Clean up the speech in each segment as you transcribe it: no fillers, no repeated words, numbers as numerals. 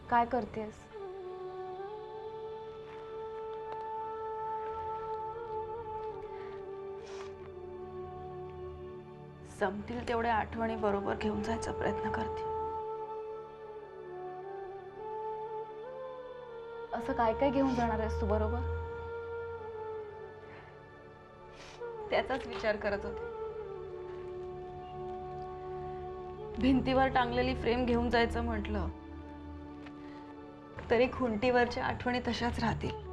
काय करतेस? जमतील तेवढ्या आठवणी बरोबर घेऊन जायचा प्रयत्न करते. असं काय काय घेऊन जाणार आहेस तू बरोबर? त्याचाच विचार करत होते. भिंतीवर टांगलेली फ्रेम घेऊन जायचं म्हटलं तरी खुंटीवरच्या आठवणी तशाच राहतील.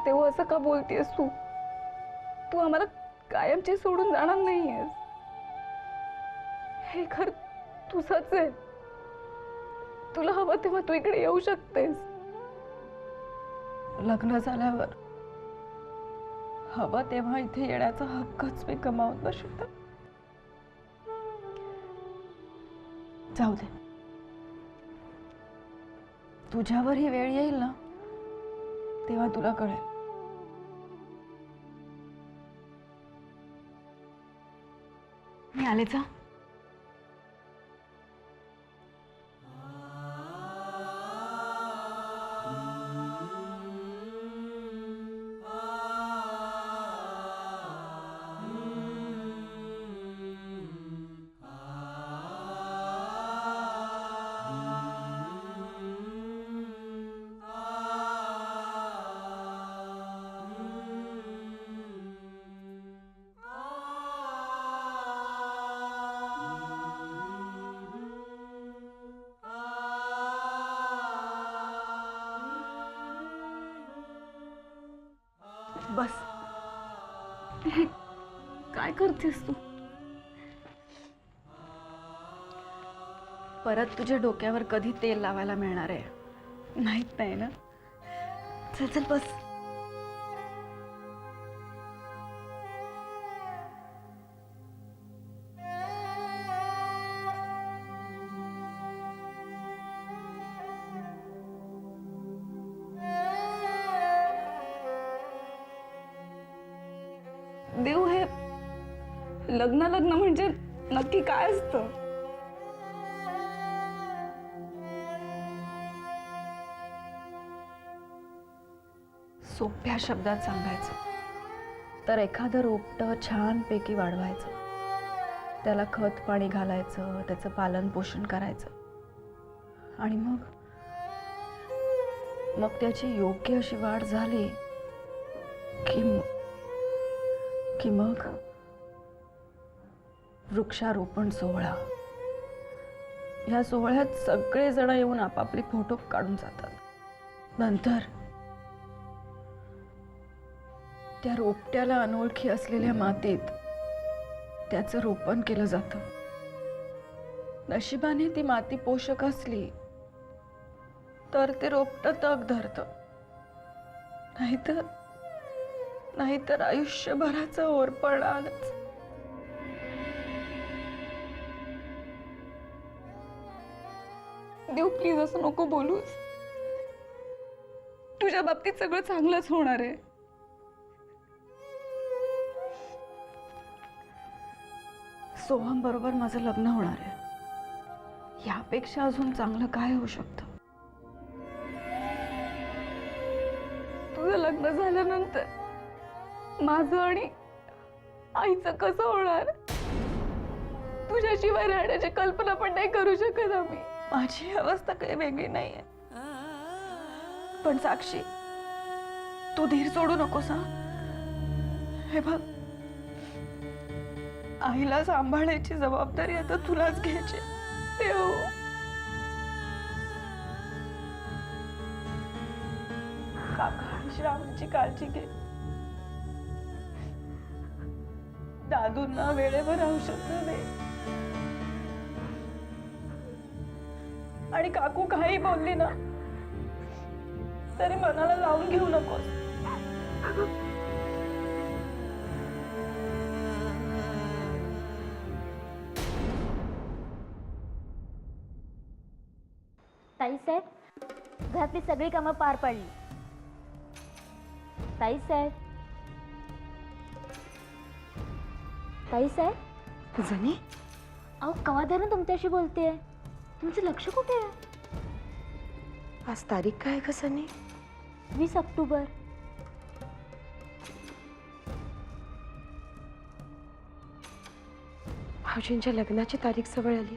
तेव्हा असं का बोलतेस तू? तू आम्हाला कायमची सोडून जाणार नाहीयेस. हे घर तुझंच आहे. तुला हवं तेव्हा तू इकडे येऊ शकतेस. लग्न झाल्यावर हवं तेव्हा इथे येण्याचा हक्कच मी गमावून बसतो. जाऊ दे. तुझ्यावर ही वेळ येईल ना तेव्हा तुला कळेल. मी आलेच हा. बस. काय करतेस तू? परत तुझ्या डोक्यावर कधी तेल लावायला मिळणार आहे माहित नाही ना. चल चल बस. देव, हे लग्न लग्न म्हणजे नक्की काय असतं? सोप्या शब्दात सांगायचं तर एखादं रोपटं छानपैकी वाढवायचं, त्याला खत पाणी घालायचं, त्याचं पालन पोषण करायचं आणि मग त्याची योग्य अशी वाढ झाली की मग वृक्षारोपण सोहळा. या सोहळ्यात सगळे जण येऊन आपापले फोटो काढून जातात. नंतर त्या रोपट्याला अनोळखी असलेल्या मातीत त्याचं रोपण केलं जातं. नशिबाने ती माती पोषक असली तर ते रोपटं तग धरतं, नाहीतर आयुष्यभराचं ओरपण आलंच. देव, प्लीज असं नको बोलूस. तुझ्या बाबतीत सगळं चांगलंच होणार आहे. सोहम बरोबर माझं लग्न होणार आहे. यापेक्षा अजून चांगलं काय होऊ शकतं? तुझं लग्न झाल्यानंतर माझं आणि आईचं कसं होणार? तुझ्याशिवाय राहण्याची कल्पना पण नाही करू शकत आम्ही. माझी अवस्था काही वेगळी नाहीये, पण साक्षी, तू धीर सोडू नकोस हा. हे बघ, आईला सांभाळायची जबाबदारी आता तुलाच घ्यायची. देव, काका आणि श्रावणची काळजी घे. दादूंना वेळेवर औषध दे. आणि काकू काही बोलली ना तरी मनाला लावून घेऊ नकोस. ताईसाहेब, घरातली सगळी कामं पार पाडली. ताई साहेब, ताई साहेब, जनी अहो कवाधरून तुमच्याशी बोलतेय. तुमचं लक्ष कुठे आहे? आज तारीख काय आहे का सनी? 20 ऑक्टोबर. भाऊजींच्या लग्नाची तारीख जवळ आली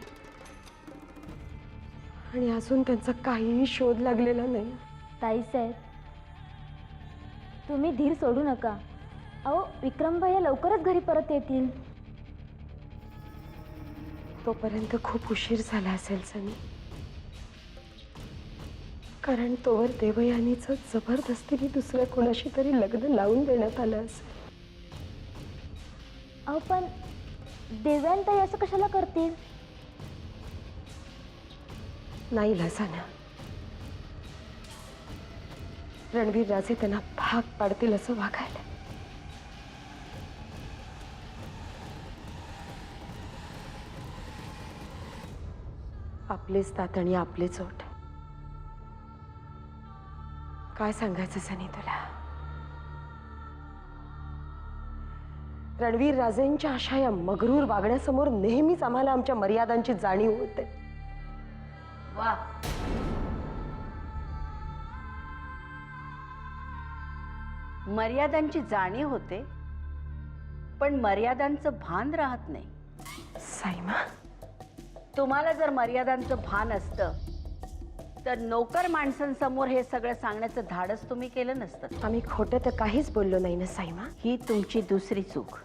आणि अजून त्यांचा काहीही शोध लागलेला नाही. ताई साहेब, तुम्ही धीर सोडू नका. अहो विक्रम भैया लवकरच घरी परत येतील. तोपर्यंत खूप उशीर झाला असेल सनी, कारण तोवर देवयानीचं जबरदस्तीने दुसऱ्या कोणाशी तरी लग्न लावून देण्यात आलं असेल. अहो पण देवयानताई असं कशाला करतील? नाही लासाना, रणवीर राजे त्यांना भाग पाडतील असं वागायला. आपलेच दात आणि आपलेच ओठ. काय सांगायचं सनी तुला? रणवीर राजेंच्या अशा या मगरूर वागण्यासमोर नेहमीच आम्हाला आमच्या मर्यादांची जाणीव होते. वा, मर्यादांची जाणीव होते, पण मर्यादांचं भान राहत नाही. साईमा, तुम्हाला जर मर्यादांचं भान असतं तर नोकर माणसांसमोर हे सगळं सांगण्याचं धाडस तुम्ही केलं नसतं. आम्ही खोटं तर काहीच बोललो नाही ना साईमा. ही तुमची दुसरी चूक.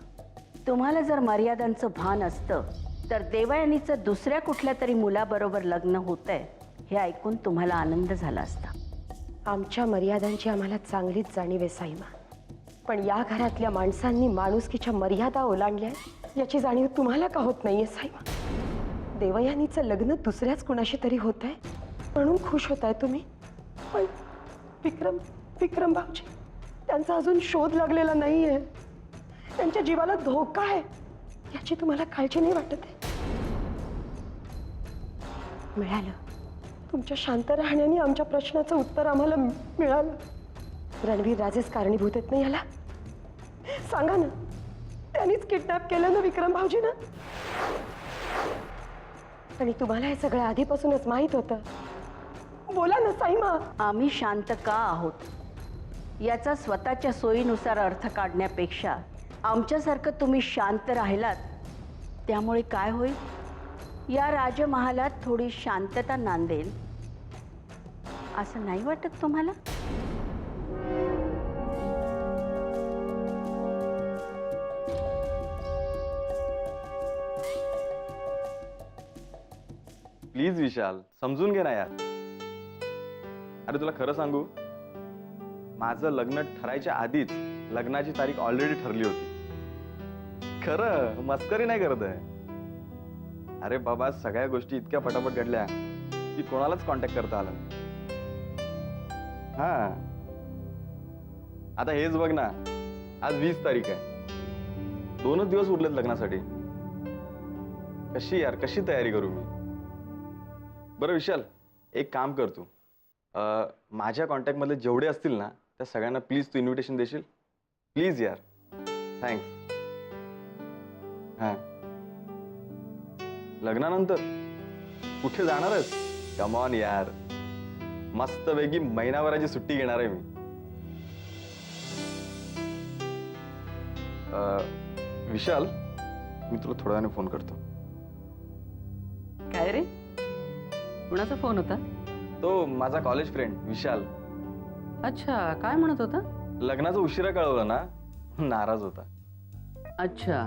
तुम्हाला जर मर्यादांचं भान असतं तर देवयानीचं दुसऱ्या कुठल्या तरी मुलाबरोबर लग्न होतंय हे ऐकून तुम्हाला आनंद झाला असता. आमच्या मर्यादांची आम्हाला चांगलीच जाणीव आहे साईमा, पण या घरातल्या माणसांनी माणुसकीच्या मर्यादा ओलांडल्या याची जाणीव तुम्हाला का होत नाहीये साईमा? देवयानीचं लग्न दुसऱ्याच कुणाशी तरी होत आहे म्हणून खुश होताय तुम्ही, पण विक्रम भाऊजी, त्यांचा अजून शोध लागलेला नाहीये. त्यांच्या जीवाला धोका आहे याची तुम्हाला काळजी नाही वाटत आहे? मिळालं, तुमच्या शांत राहण्याने आमच्या प्रश्नाचं उत्तर आम्हाला मिळालं. रणवीर राजेच कारणीभूत आहेत ना याला? सांगा ना, त्यांनीच किडनॅप केलं ना विक्रम भाऊजींना? आणि तुम्हाला हे सगळं आधीपासूनच माहित होतं. बोला ना साईमा. आम्ही शांत का आहोत याचा स्वतःच्या सोयीनुसार अर्थ काढण्यापेक्षा आमच्यासारखं तुम्ही शांत राहिलात त्यामुळे काय होईल, या राजमहालात थोडी शांतता नांदेल असं नाही वाटत तुम्हाला? प्लीज विशाल, समजून घे ना यार. अरे तुला खरं सांगू, माझं लग्न ठरायच्या आधीच लग्नाची तारीख ऑलरेडी ठरली होती. खरं मस्करी नाही करत आहे. अरे बाबा, सगळ्या गोष्टी इतक्या पटापट घडल्या की कोणालाच कॉन्टॅक्ट करता आला नाही. हा, आता हेच बघ ना, आज 20 तारीख आहे. 2च दिवस उरलेत लग्नासाठी. कशी तयारी करू मी? बरं विशाल, एक काम कर तू. माझ्या कॉन्टॅक्टमधले जेवढे असतील ना त्या सगळ्यांना प्लीज तू इन्व्हिटेशन देशील? प्लीज यार, थँक्स. हां, लग्नानंतर कुठे जाणार आहेस? कम ऑन यार, मस्तपैकी महिनाभराची सुट्टी घेणार आहे मी. विशाल, मी तुला थोड्या वेळाने फोन करतो. काय रे, कुणाचा फोन होता? तो माझा कॉलेज फ्रेंड विशाल. अच्छा, काय म्हणत होता? लग्नाचं उशिरा कळवलं ना, नाराज होता. अच्छा,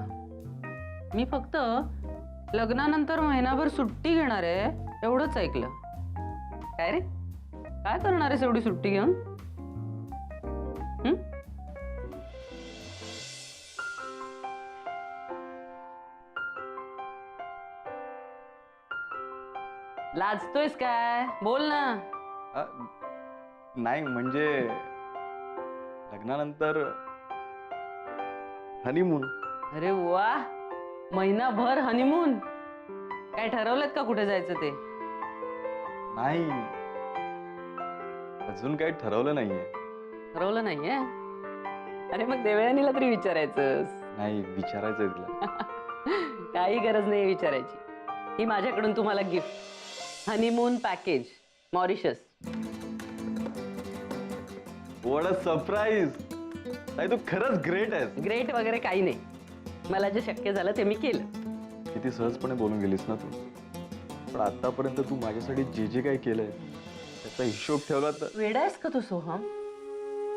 मी फक्त लग्नानंतर महिनाभर सुट्टी घेणार आहे एवढंच ऐकलं. काय रे, काय करणार आहेस एवढी सुट्टी घेऊन? लाजतोयस काय? बोल ना. अ, नाही म्हणजे लग्नानंतर हनीमून. अरे वा, महिनाभर हनीमून. काय ठरवलंत का कुठे जायचं ते? नाही, अजून काही ठरवलं नाहीये. ठरवलं नाहीये? अरे मग देवयानीला तरी विचारायचंस. नाही, विचारायचंय तिला. काही गरज नाही विचारायची. ही माझ्याकडून तुम्हाला gift, honeymoon package, Mauritius. What a surprise. ताई तू खरंच ग्रेट आहेस. ग्रेट वगैरे काही नाही. मला जे शक्य झालं ते मी केलं. किती सहजपणे बोलून गेलीस ना तू. पण आतापर्यंत तू माझ्यासाठी जे जे काही केलंय त्याचा हिशोब ठेवला तर. वेडा आहेस का तू सोहम?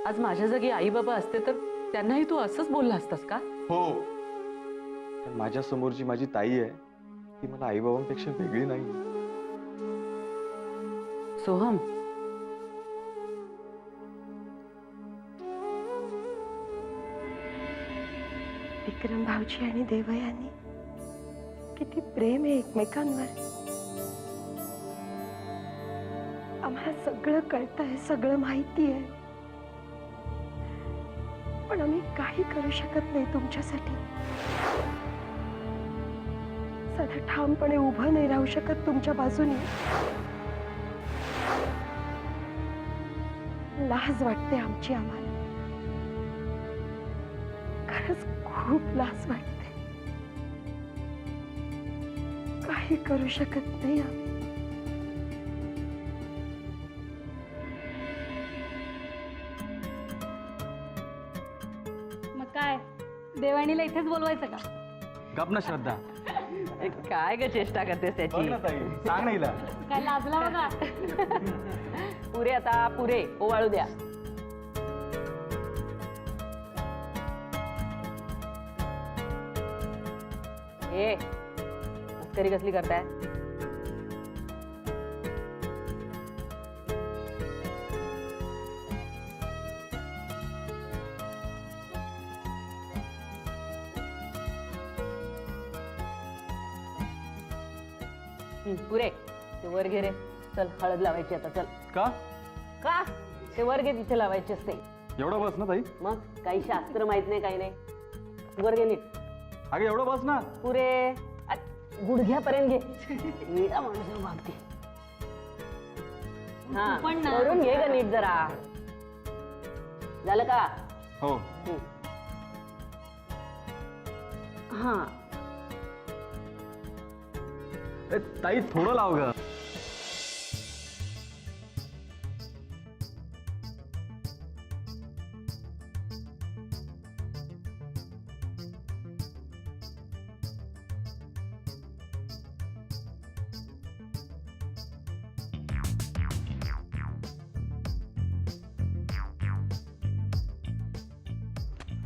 आज माझ्या जागी आई बाबा असते तर त्यांनाही तू असंच बोलला असतास का? हो, पण माझ्या समोरची माझी ताई आहे ती मला आई बाबांपेक्षा वेगळी नाही. सोहम, विक्रम भाऊजी आणि देवयानी किती प्रेम आहे एकमेकांवर. आम्हाला सगळं कळतंय, सगळं माहिती आहे, पण आम्ही काही करू शकत नाही तुमच्यासाठी. सध्या ठामपणे उभं नाही राहू शकत तुमच्या बाजूने. लाज वाटते आमची आम्हाला. खरंच खूप लाज वाटते. काही करू शकत नाही आम्ही. मग काय देवाणीला इथेच बोलवायचं का? गप ना श्रद्धा. ए, काय ग चेष्टा करतेस त्याची? सांग नाही काय लाजला बघा. पुरे आता पुरे ओवाळू द्या. ए मस्करी कसली करताय? पुरे ते वर घे रे. चल हळद लावायची आता. चल. का? का ते वर घे, तिथे लावायची असते. एवढं बस ना ताई. मग काही शास्त्र माहित नाही, काही नाही. वर घे नीट. अगं एवढं बस ना. पुरे गुडघ्यापर्यंत घे. नीरा माणूस मागते. हा पण ना. करून घे ग नीट जरा. झालं का? हो. हा ए, ताई थोडं लाव ग.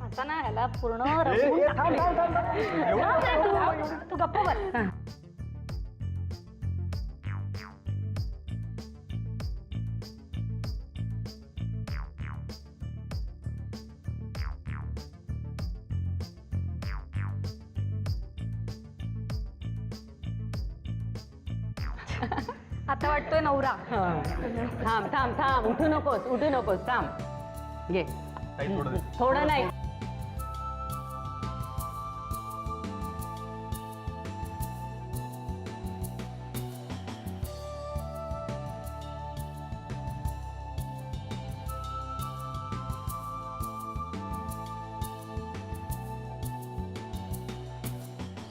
आता ना ह्याला पूर्ण ए, रंगवून ए, थांब, टाकलंय. थांब, थांब, थांब. एवढं- जाऊ दे तू गप्प बस. आता वाटतोय नवरा. थांब थांब थांब. उठू नकोस, उठू नकोस. थांब. घे. ताई थोडं दे. थोडं नाही.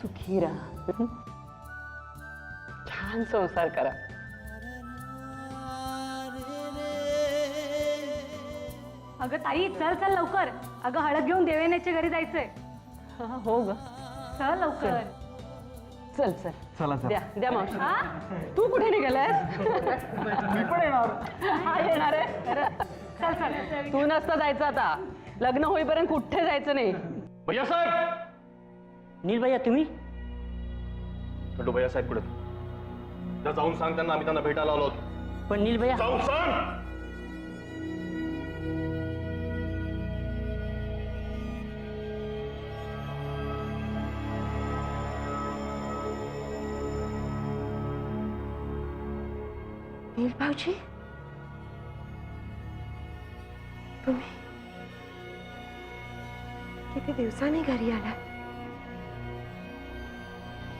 सुखी राहा. छान संसार करा. अगं ताई चल चल लवकर. अगं हळद घेऊन देवेनेच्या घरी जायचंय. हो ग. चल लवकर. चल चल. चला द्या द्या मावशी. तू कुठे निघालास? मी पण येणार. हा येणार आहे. चल चल. तू नसतं जायचं आता. लग्न होईपर्यंत कुठे जायचं नाही. भैया साहेब. नील भैया तुम्ही? खंडू भैया साहेब कुठे? जा जाऊन सांग त्यांना आम्ही त्यांना भेटायला आलो होतो. पण नील भैया जाऊन सांग. नील भाऊजी, तुम्ही किती दिवसांनी घरी आला?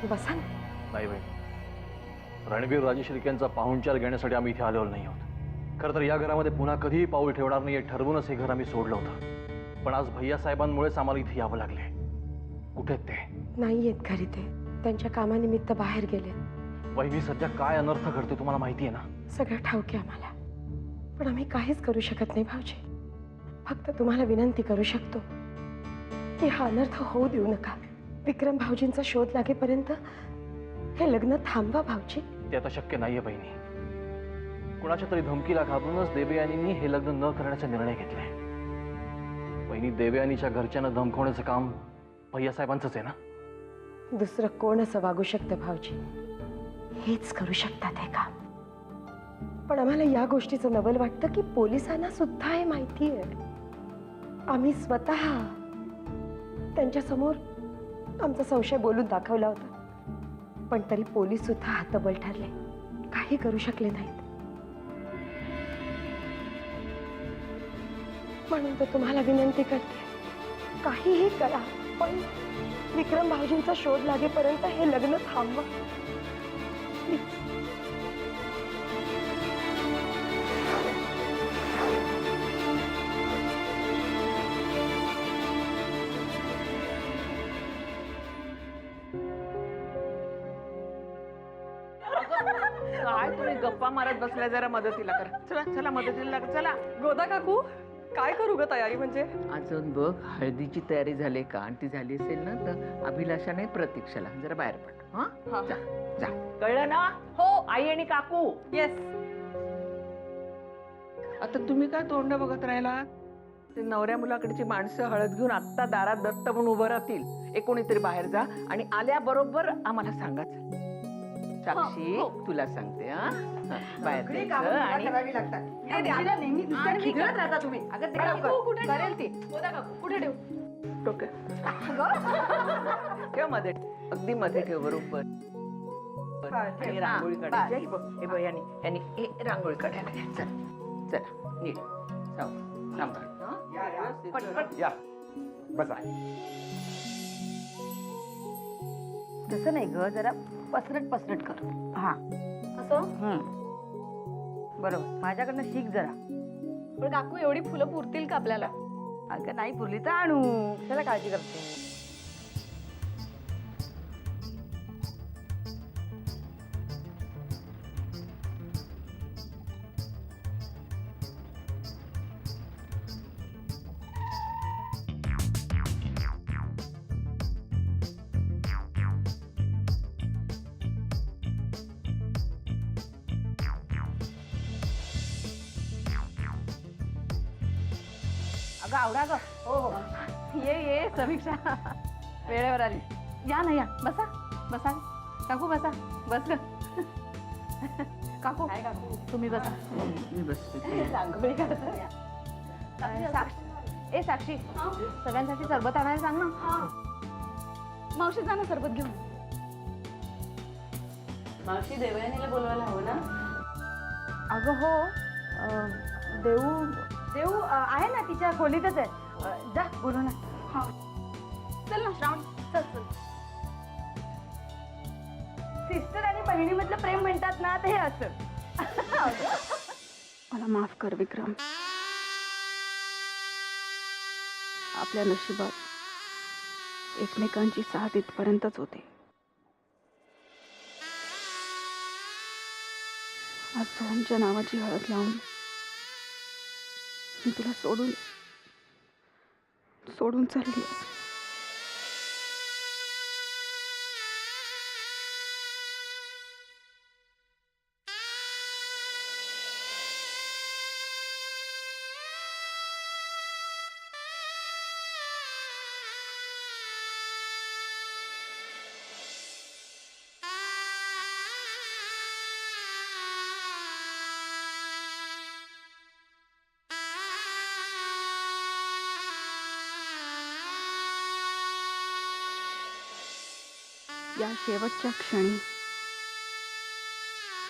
बसा ना. नाही बाई, रणवीर राजेश्री यांचा पाहुणचार घेण्यासाठी आम्ही इथे आलेलो नाही आहोत. खरं तर या घरामध्ये पुन्हा कधीही पाऊल ठेवणार नाही हे ठरवूनच हे घर आम्ही सोडलं होतं. पण आज भैया साहेबांमुळेच आम्हाला इथे यावं लागले. कुठे आहेत ते? नाही येत घरी ते, त्यांच्या कामानिमित्त बाहेर गेले. वहिनी, सध्या काय अनर्थ घडतोय तुम्हाला माहिती आहे ना? सगळं ठाऊक आहे आम्हाला, पण आम्ही काहीच करू शकत नाही भाऊजी. फक्त तुम्हाला विनंती करू शकतो की हा अनर्थ होऊ देऊ नका. विक्रम भाऊजींचा शोध लागेपर्यंत हे लग्न थांबवा भाऊजी. ते आता शक्य नाहीये बहिणी. कुणाच्या तरी धमकीला घाबरूनच देवयानींनी हे लग्न न करण्याचा निर्णय घेतलाय. बहिणी, देवयानीच्या घरच्यांना धमकवण्याचं काम भैयासाहेबांचंच आहे ना? दुसरं कोण असं वागू शकतं भाऊजी? हेच करू शकतात हे काम. पण आम्हाला या गोष्टीचं नवल वाटतं की पोलिसांना सुद्धा हे माहिती आहे. आम्ही स्वतः त्यांच्या समोर आमचा संशय बोलून दाखवला होता, पण तरी पोलीस सुद्धा हतबल ठरले, काही करू शकले नाहीत. म्हणून तर तुम्हाला विनंती करते, काहीही करा, पण विक्रम भाऊजींचा शोध लागेपर्यंत हे लग्न थांबवा. प्लीज. काय तुम्ही गप्पा मारत बसल्या, जरा मदतीला करा. चला चला मदतीला लागा. चला गोदा काकू, काय करू ग तयारी म्हणजे? अजून बघ, हळदीची तयारी झाली का? आणि ती झाली असेल ना तर अभिलाषाने प्रतीक्षाला जरा बाहेर पड. हा जा जा, कळलं ना? हो. आई आणि काकू. येस. आता तुम्ही काय तोंड बघत राहिला? ते नवऱ्या मुलाकडची माणसं हळद घेऊन आत्ता दारात दत्त म्हणून उभं राहतील. एक कोणीतरी बाहेर जा आणि आल्याबरोबर आम्हाला सांगा. साक्षी, तुला सांगते हा, बाहेर जायचं आणि ठेव मध्ये, अगदी मध्ये ठेव बरोबर. आणि रांगोळी काढायची. हे बघ, यांनी हे रांगोळी काढायला घ्या. चला चला, नीट सांभाळ. पटपट या बसा. तसं नाही ग, जरा पसरट पसरट कर. हा असं? बरोबर, माझ्याकडनं शिक जरा. पण काकू, एवढी फुलं पुरतील का आपल्याला? अगं नाही पुरली तर आणू, त्याला काळजी करते. अगं आवडा ग. हो हो, ये समीक्षा, वेळेवर आली. या ना, या बसा बसा. काकू बसा, बस ग. काकू, तुम्ही बसा. मी बसते. रांगोळी काढता. ए साक्षी, सगळ्यांसाठी सरबत आणायला सांग ना. मावशी, जा ना सरबत घेऊन. मावशी, देवयानीला बोलवायला हवं ना? अगं हो, देऊ आहे ना, तिच्या खोलीतच आहे. जा बोलू ना. चल ना श्रावण, चल चल. सिस्टर आणि बहिणीमधलं प्रेम म्हणतात ना, ते हे असं. मला माफ कर विक्रम. आपल्या नशिबात एकमेकांची साथ इथपर्यंतच होती. आज सोहमच्या नावाची हळद लावून मी तुला सोडून चालली. या शेवटच्या क्षणी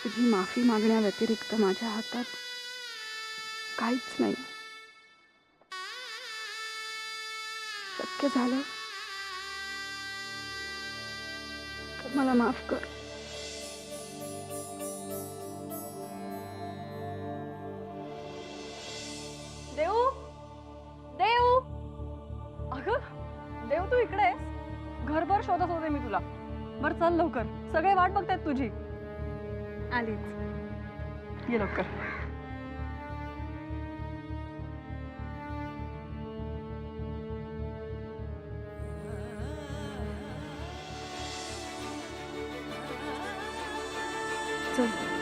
तुझी माफी मागण्याव्यतिरिक्त माझ्या हातात काहीच नाही. शक्य झालं तर मला माफ कर. बर चल लवकर, सगळे वाट बघतायत तुझी. आलीच, ये लवकर. चल